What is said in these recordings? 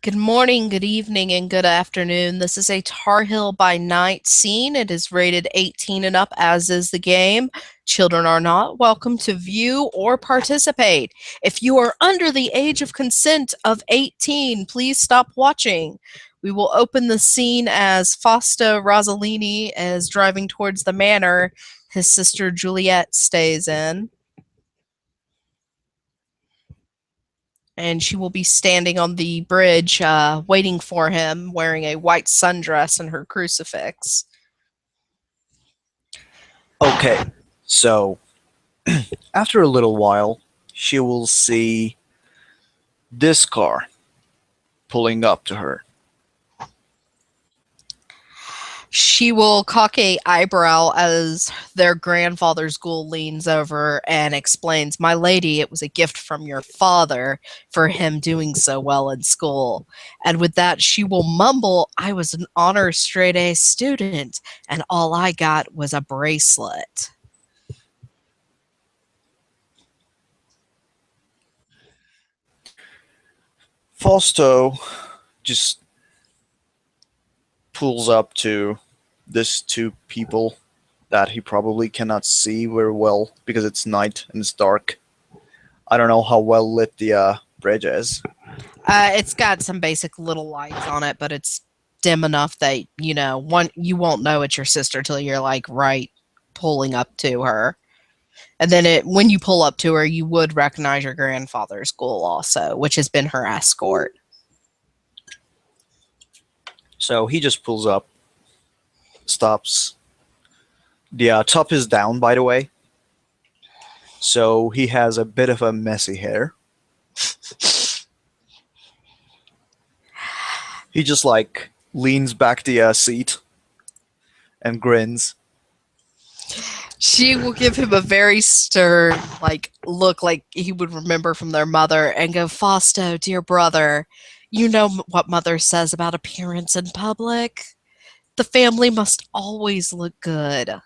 Good morning, good evening, and good afternoon. This is a Tar Heel by Night scene. It is rated 18 and up, as is the game. Children are not welcome to view or participate. If you are under the age of consent of 18, please stop watching. We will open the scene as Fausto Rossilini is driving towards the manor his sister Juliet stays in. And she will be standing on the bridge waiting for him, wearing a white sundress and her crucifix. Okay, so after a little while, she will see this car pulling up to her. She will cock a eyebrow as their grandfather's ghoul leans over and explains, "My lady, it was a gift from your father for him doing so well in school." And with that, she will mumble, "I was an honor straight A student, and all I got was a bracelet." Fausto just pulls up to these two people that he probably cannot see very well because it's night and it's dark. I don't know how well lit the bridge is. It's got some basic little lights on it, but it's dim enough that you won't know it's your sister till you're like right pulling up to her. And then when you pull up to her, you would recognize your grandfather's ghoul also, which has been her escort. So he just pulls up, stops. The top is down, by the way. So he has a bit of a messy hair. He just like leans back the seat and grins. She will give him a very stern look like he would remember from their mother and go, "Fausto, dear brother, you know what mother says about appearance in public. The family must always look good."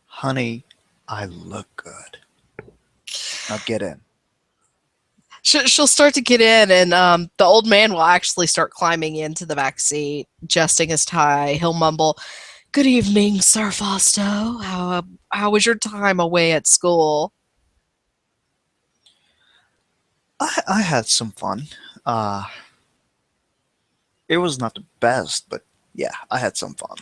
Honey, I look good. Now get in. She'll start to get in, and the old man will actually start climbing into the back seat, adjusting his tie. He'll mumble, "Good evening, Sir Fausto. How was your time away at school?" I had some fun. Uh, it was not the best, but yeah, I had some fun.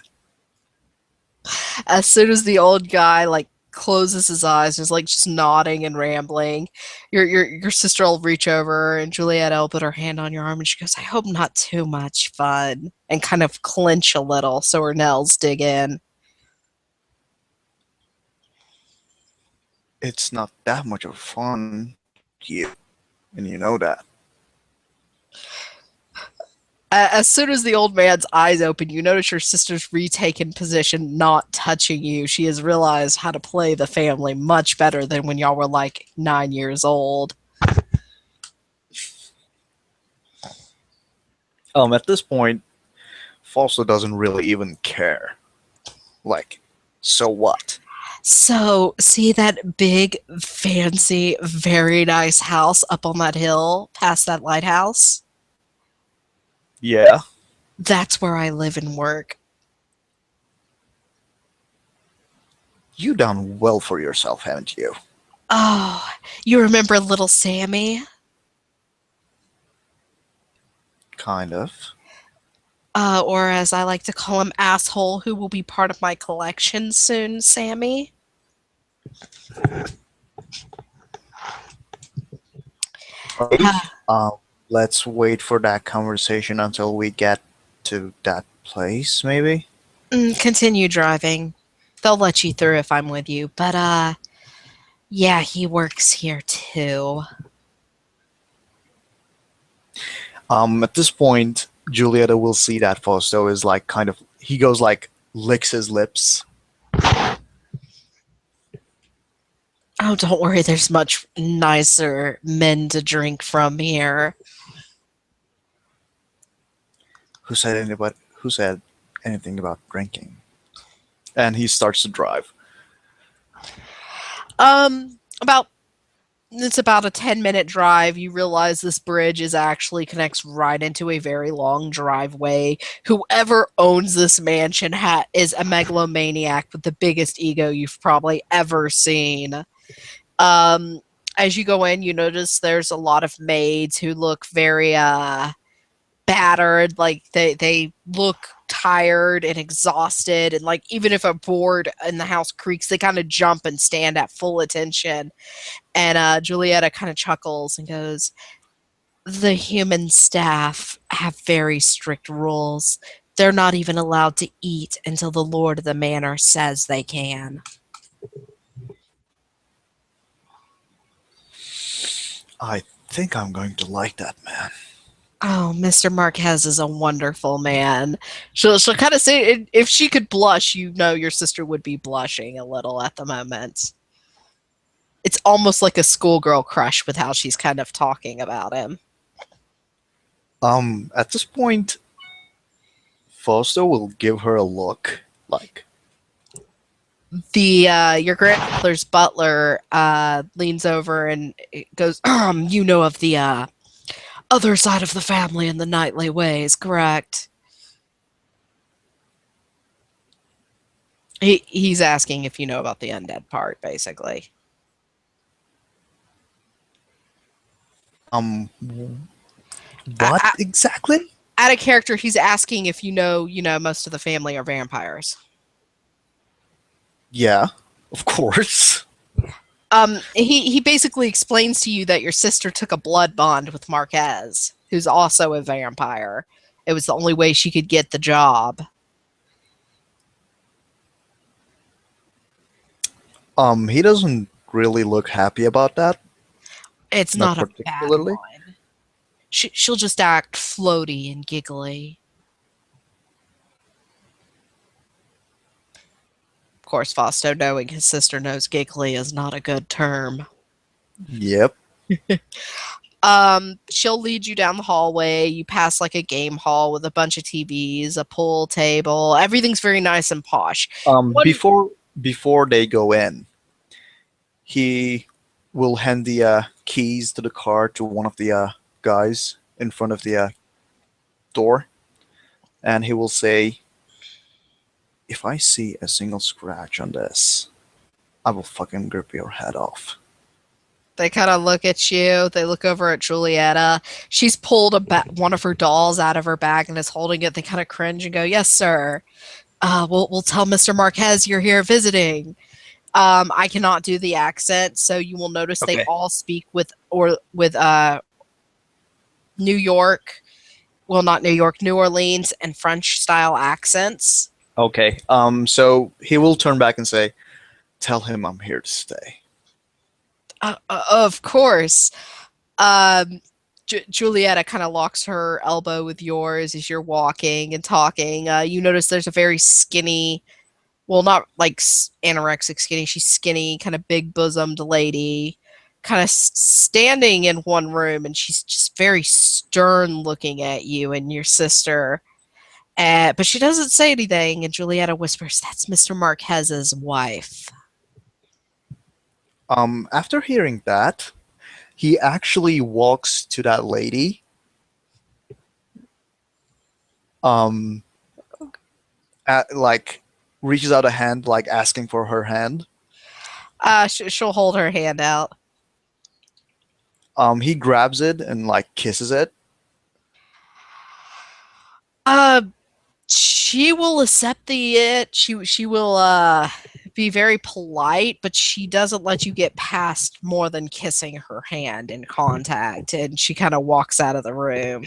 As soon as the old guy closes his eyes, is just nodding and rambling, your sister will reach over and Julietta will put her hand on your arm and she goes, "I hope not too much fun," and kind of clench a little so her nails dig in. It's not that much of fun, you, and you know that. As soon as the old man's eyes open, you notice your sister's retaken position, not touching you. She has realized how to play the family much better than when y'all were like 9 years old. At this point, Fausto doesn't really even care. Like, so what? So, see that big, fancy, very nice house up on that hill past that lighthouse? Yeah, That's where I live and work. you done well for yourself, haven't you? Oh, you remember little Sammy? Kind of. Or as I like to call him, asshole, who will be part of my collection soon, Sammy? Right. Let's wait for that conversation until we get to that place, maybe. Continue driving. They'll let you through if I'm with you. But, yeah, he works here too. At this point, Julieta will see that Fausto is like kind of. He goes like licks his lips. Oh, don't worry, there's much nicer men to drink from here. Who said anything about drinking? And he starts to drive. About It's about a 10-minute drive. You realize this bridge is actually connects right into a very long driveway. Whoever owns this mansion is a megalomaniac with the biggest ego you've probably ever seen. Um, as you go in, you notice there's a lot of maids who look very battered, like they look tired and exhausted, and like even if a board in the house creaks, they kind of jump and stand at full attention. And Julietta kind of chuckles and goes, "The human staff have very strict rules. They're not even allowed to eat until the lord of the manor says they can." I think I'm going to like that man. Oh, Mr. Marquez is a wonderful man. She'll kind of say, if she could blush, you know your sister would be blushing a little at the moment. It's almost like a schoolgirl crush with how she's kind of talking about him. At this point, Fausto will give her a look like, The your grandmother's butler leans over and goes, "You know of the other side of the family in the nightly ways, correct?" He's asking if you know about the undead part, basically. um, A- what exactly? Out of character, he's asking if you know, most of the family are vampires. Yeah, of course. He basically explains to you that your sister took a blood bond with Marquez, who's also a vampire. It was the only way she could get the job. He doesn't really look happy about that. It's Not not a bad particularly. one. She'll just act floaty and giggly. Of course, Fausto, knowing his sister knows giggly is not a good term. Yep. She'll lead you down the hallway. You pass like a game hall with a bunch of TVs, a pool table. Everything's very nice and posh. One, Before they go in, he will hand the keys to the car to one of the guys in front of the door, and he will say, "If I see a single scratch on this, I will fucking rip your head off." they kind of look at you. They look over at Julietta. She's pulled one of her dolls out of her bag and is holding it. They kind of cringe and go, "Yes, sir. We'll tell Mr. Marquez you're here visiting." I cannot do the accent, so you will notice they Okay. all speak with New York, well, not New York, New Orleans, and French style accents. Okay. So he will turn back and say, "Tell him I'm here to stay." Of course. Um, Julietta kind of locks her elbow with yours as you're walking and talking. You notice there's a very skinny, well, not like anorexic skinny, she's skinny, kind of big bosomed lady, kind of standing in one room, and she's just very stern looking at you and your sister. But she doesn't say anything, and Julietta whispers, "That's Mr. Marquez's wife." After hearing that, he actually walks to that lady, um, like reaches out a hand, like asking for her hand. She'll hold her hand out. He grabs it and like kisses it. Uh, she will accept it. She will be very polite, but she doesn't let you get past more than kissing her hand in contact, and she kind of walks out of the room.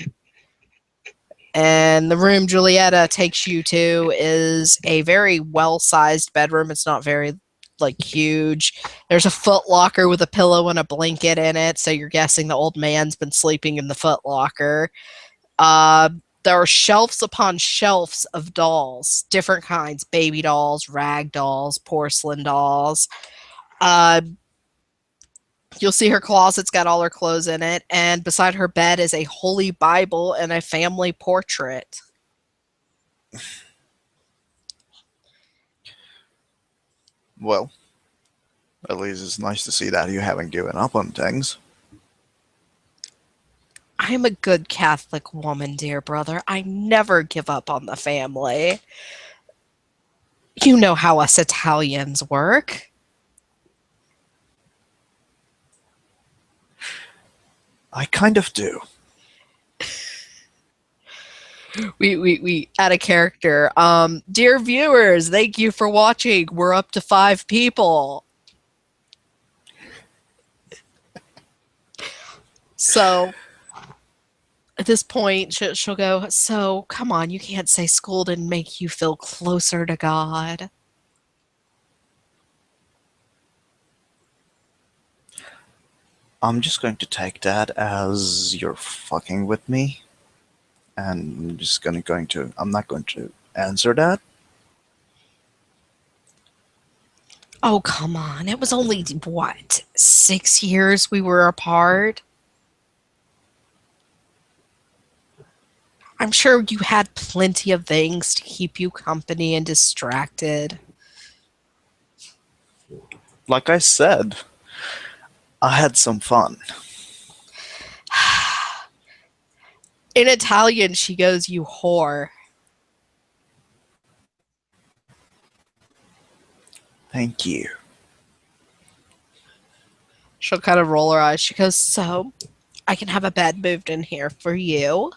And the room Julietta takes you to is a very well-sized bedroom. It's not very like huge. There's a foot locker with a pillow and a blanket in it, so you're guessing the old man's been sleeping in the foot locker. Uh, there are shelves upon shelves of dolls, different kinds, baby dolls, rag dolls, porcelain dolls. Uh, you'll see her closet's got all her clothes in it, and beside her bed is a holy Bible and a family portrait. Well, At least it's nice to see that you haven't given up on things. I am a good Catholic woman, dear brother. I never give up on the family. You know how us Italians work. I kind of do. We add a character. Dear viewers, thank you for watching. We're up to 5 people. So at this point, she'll go, so come on, you can't say school didn't make you feel closer to God. I'm just going to take that as you're fucking with me, and I'm not going to answer that. Oh, come on. It was only, what, 6 years we were apart? I'm sure you had plenty of things to keep you company and distracted. Like I said, I had some fun. In Italian, she goes, you whore. Thank you. She'll kind of roll her eyes. She goes, so I can have a bed moved in here for you,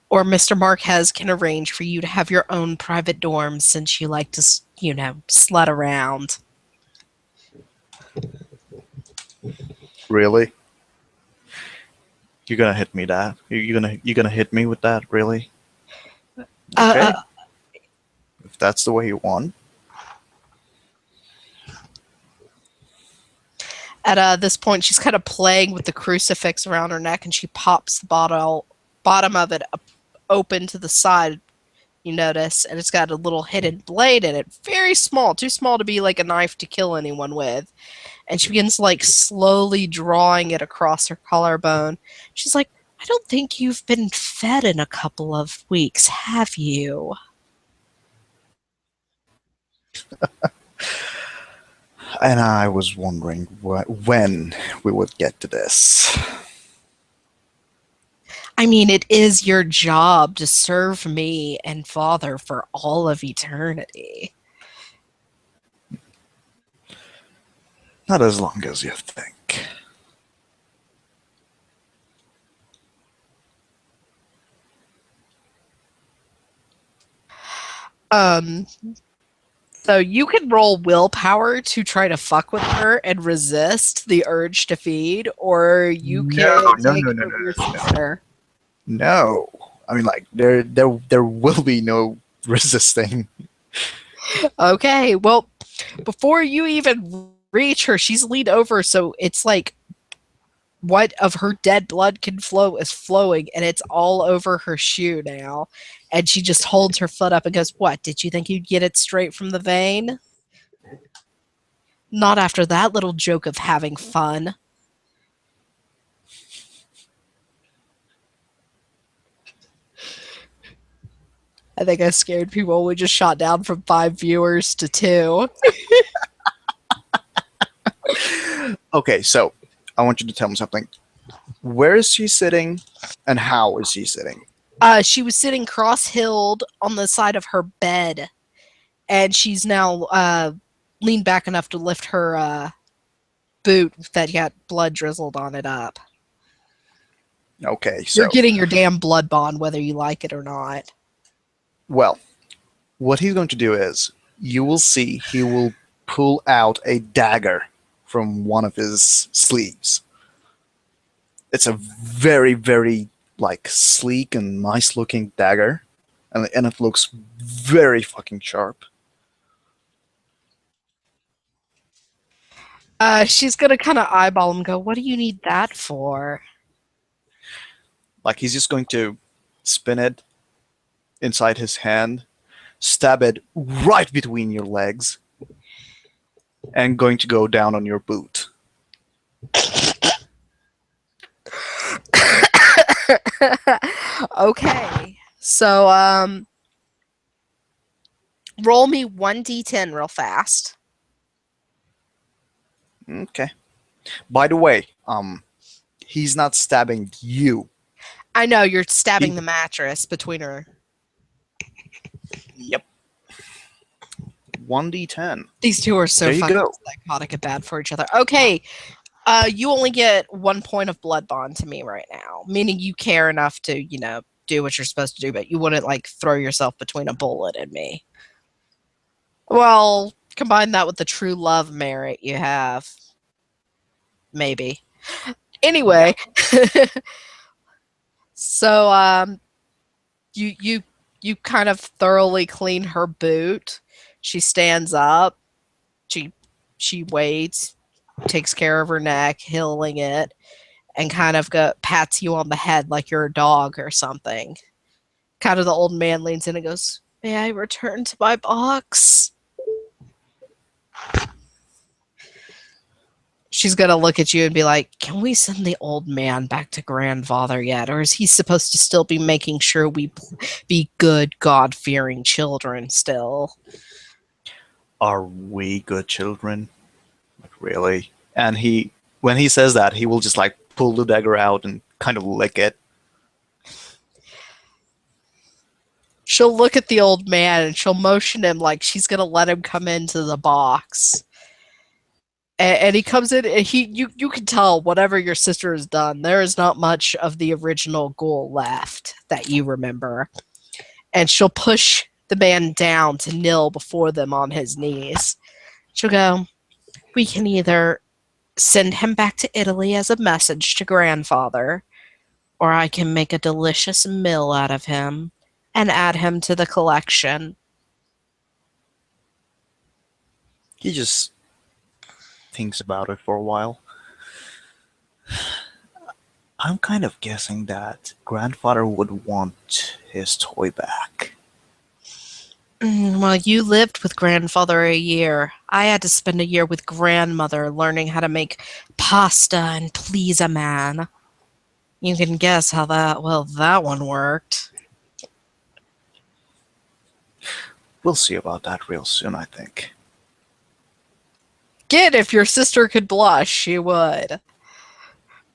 or Mr. Marquez can arrange for you to have your own private dorm since you like to, slut around. Really? You're gonna hit me that? You're gonna hit me with that? Really? Uh, Okay. uh, If that's the way you want. at this point, she's kind of playing with the crucifix around her neck, and she pops the bottom of it open to the side. You notice, and it's got a little hidden blade in it, very small, too small to be like a knife to kill anyone with. And she begins like slowly drawing it across her collarbone. She's like, I don't think you've been fed in a couple of weeks, have you? And I was wondering when we would get to this. I mean, it is your job to serve me and Father for all of eternity. Not as long as you think. Um, so you can roll willpower to try to fuck with her and resist the urge to feed, or you No, can no, take no, no, no, over your no, no. sister. No. I mean, like there will be no resisting. Okay, well, before you even reach her, she's leaned over, so it's like what of her dead blood can flow is flowing, and it's all over her shoe now. And she just holds her foot up and goes, what, did you think you'd get it straight from the vein? Not after that little joke of having fun. I think I scared people. We just shot down from 5 viewers to 2. Okay, so I want you to tell me something. Where is she sitting, and how is she sitting? She was sitting cross-hilled on the side of her bed, and she's now leaned back enough to lift her boot that got blood drizzled on it up. Okay, You're so getting your damn blood bond whether you like it or not. well, what he's going to do is you will see he will pull out a dagger from one of his sleeves. It's a very, very like sleek and nice looking dagger, and it looks very fucking sharp. She's gonna kind of eyeball him and go, what do you need that for? Like he's just going to spin it inside his hand, stab it right between your legs, and going to go down on your boot. Okay. So, roll me 1d10 real fast. Okay. By the way, he's not stabbing you. I know you're stabbing He, the mattress between her. yep. 1d10. These two are so There you fucking go. psychotic and bad for each other. Okay, you only get 1 point of blood bond to me right now, meaning you care enough to, do what you're supposed to do, but you wouldn't like throw yourself between a bullet and me. Well, combine that with the true love merit you have, maybe. Yeah. Anyway, so you kind of thoroughly clean her boot. She stands up. She she waits, takes care of her neck, healing it, and kind of pats you on the head like you're a dog or something. Kind of the old man leans in and goes, "May I return to my box?" She's gonna look at you and be like, "Can we send the old man back to grandfather yet? Or is he supposed to still be making sure we be good, God fearing children still?" Are we good children? Like, really? And when he says that, he will just like pull the dagger out and kind of lick it. She'll look at the old man and she'll motion him like she's gonna let him come into the box. And he comes in and you can tell whatever your sister has done, there is not much of the original ghoul left that you remember. And she'll push the man down to kneel before them on his knees. She'll go, "We can either send him back to Italy as a message to grandfather, or I can make a delicious meal out of him and add him to the collection." He just thinks about it for a while. I'm kind of guessing that grandfather would want his toy back. Well, you lived with grandfather a year. I had to spend a year with grandmother learning how to make pasta and please a man. You can guess how that one worked. We'll see about that real soon, I think. Again, if your sister could blush, she would.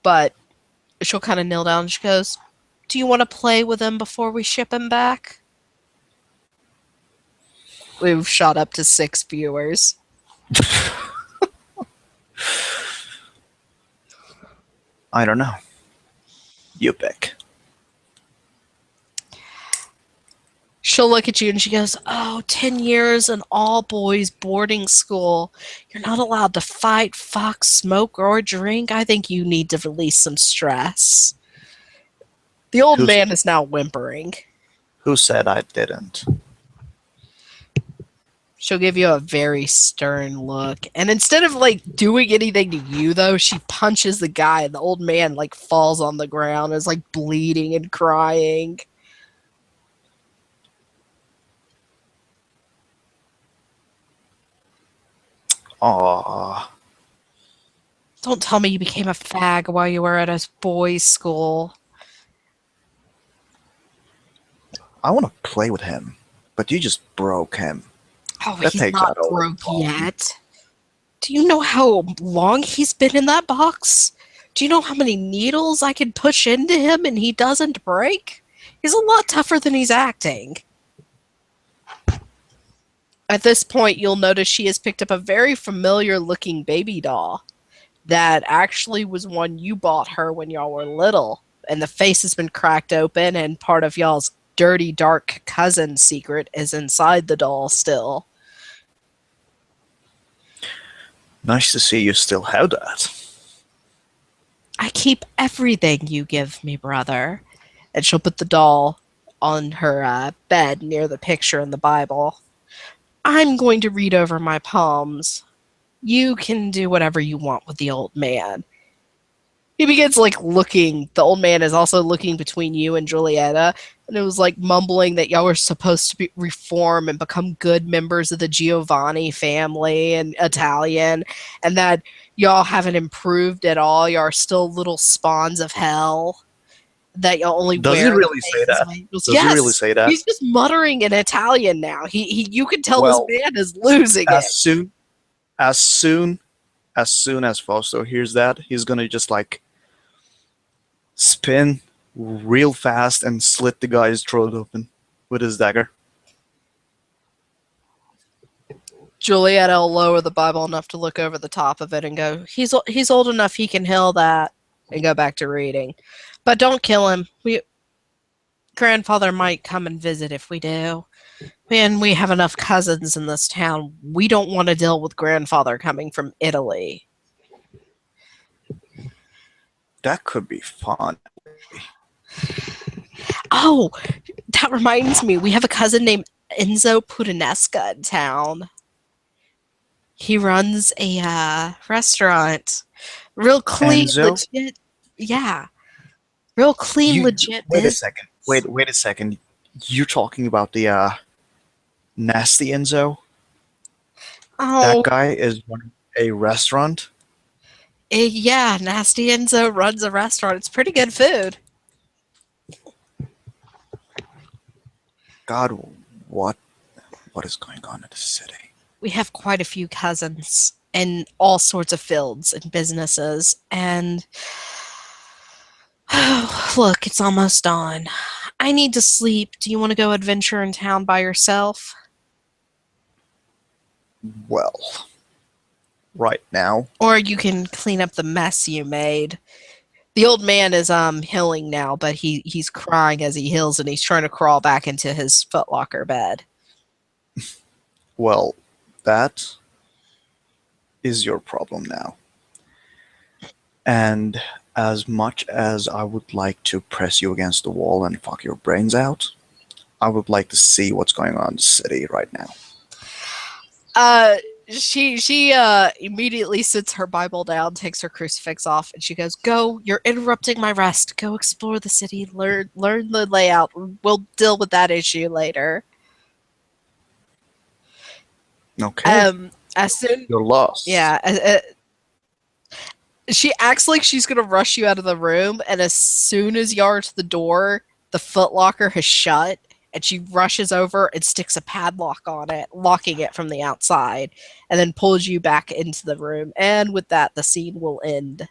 But she'll kind of kneel down and she goes, "Do you want to play with him before we ship him back?" We've shot up to 6 viewers. I don't know. You pick. She'll look at you and she goes, "Oh, 10 years in all boys boarding school. You're not allowed to fight, fuck, smoke, or drink. I think you need to release some stress." The old Who's, man is now whimpering. who said I didn't? She'll give you a very stern look. And instead of like doing anything to you though, she punches the guy and the old man like falls on the ground, is like bleeding and crying. Aww. Don't tell me you became a fag while you were at a boys' school. I want to play with him, but you just broke him. Oh, That he's takes not that all. broke yet. Do you know how long he's been in that box? Do you know how many needles I can push into him and he doesn't break? He's a lot tougher than he's acting. At this point, you'll notice she has picked up a very familiar looking baby doll that actually was one you bought her when y'all were little. And the face has been cracked open, and part of y'all's dirty, dark cousin secret is inside the doll still. Nice to see you still have that. "I keep everything you give me, brother." And she'll put the doll on her bed near the picture in the Bible. "I'm going to read over my palms. You can do whatever you want with the old man." He begins like looking. The old man is also looking between you and Julietta, and it was like mumbling that y'all were supposed to reform and become good members of the Giovanni family and Italian, and that y'all haven't improved at all. Y'all are still little spawns of hell. That y'all only Does he wear the really say faces that? of angels. Does he really Yes, say that? he's just muttering in Italian now. He you can tell this Well, man is losing it. as soon as soon as Fausto hears that, he's gonna just like spin real fast and slit the guy's throat open with his dagger. Julietta will lower the Bible enough to look over the top of it and go, he's old enough he can heal that," and go back to reading. "But don't kill him. Grandfather might come and visit if we do. And we have enough cousins in this town. We don't want to deal with grandfather coming from Italy." That could be fun. Oh, that reminds me. We have a cousin named Enzo Puttanesca in town. He runs a restaurant. Real clean, Enzo, legit. Yeah. Real clean, you legit wait a business. second. Wait a second. You're talking about the nasty Enzo? That Oh, guy is running a restaurant. yeah. Nasty Enzo runs a restaurant. It's pretty good food. God, what what is going on in the city? We have quite a few cousins in all sorts of fields and businesses. And oh, look, it's almost dawn. I need to sleep. Do you want to go adventure in town by yourself? Well, right now, Or you can clean up the mess you made. The old man is healing now, but he's crying as he heals and he's trying to crawl back into his footlocker bed. well, that is your problem now. And as much as I would like to press you against the wall and fuck your brains out, I would like to see what's going on in the city right now. Uh she immediately sits her Bible down, takes her crucifix off, and she goes, "Go, you're interrupting my rest. Go explore the city, learn the layout. We'll deal with that issue later." Okay, As soon you're lost. yeah, she acts like she's gonna rush you out of the room, and as soon as you are to the door, the footlocker has shut, and she rushes over and sticks a padlock on it, locking it from the outside, and then pulls you back into the room. And with that, the scene will end.